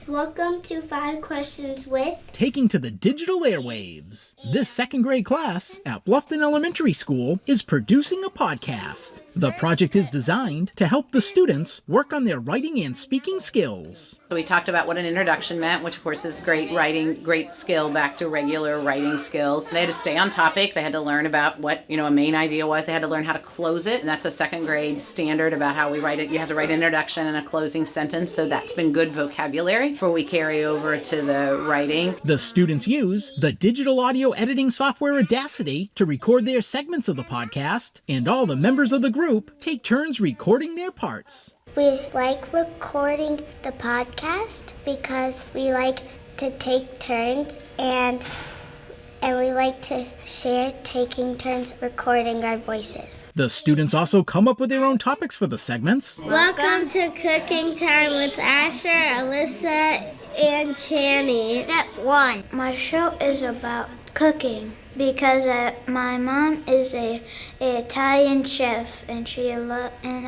Welcome to 5 Questions with Taking to the Digital Airwaves. This second grade class at Bluffton Elementary School is producing a podcast. The project is designed to help the students work on their writing and speaking skills. So we talked about what an introduction meant, which of course is great writing, great skill back to regular writing skills. They had to stay on topic. They had to learn about what, a main idea was. They had to learn how to close it. And that's a second grade standard about how we write it. You have to write an introduction and a closing sentence. So that's been good vocabulary before we carry over to the writing. The students use the digital audio editing software Audacity to record their segments of the podcast, and all the members of the group take turns recording their parts. We like recording the podcast because we like to take turns and we like to share taking turns recording our voices. The students also come up with their own topics for the segments. Welcome to Cooking Time with Asher, Alyssa, and Channy. Step 1. My show is about cooking because my mom is an Italian chef and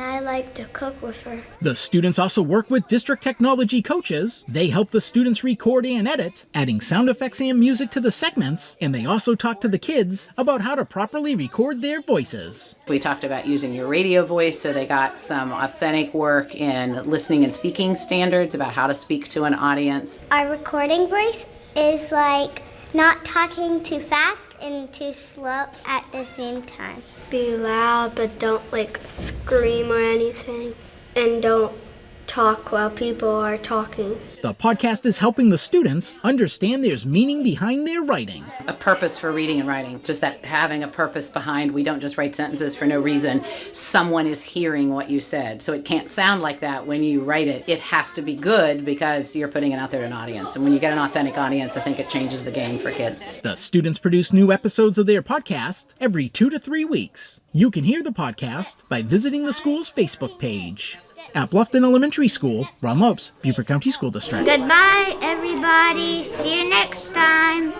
I like to cook with her. The students also work with district technology coaches. They help the students record and edit, adding sound effects and music to the segments, and they also talk to the kids about how to properly record their voices. We talked about using your radio voice, so they got some authentic work in listening and speaking standards about how to speak to an audience. Our recording voice is like not talking too fast and too slow at the same time. Be loud, but don't scream or anything. And don't talk while people are talking. The podcast is helping the students understand there's meaning behind their writing. A purpose for reading and writing, just that having a purpose behind. We don't just write sentences for no reason. Someone is hearing what you said. So it can't sound like that when you write it. It has to be good because you're putting it out there to an audience. And when you get an authentic audience, I think it changes the game for kids. The students produce new episodes of their podcast every 2 to 3 weeks. You can hear the podcast by visiting the school's Facebook page. At Bluffton Elementary School, Ron Lopes, Beaufort County School District. Goodbye, everybody. See you next time.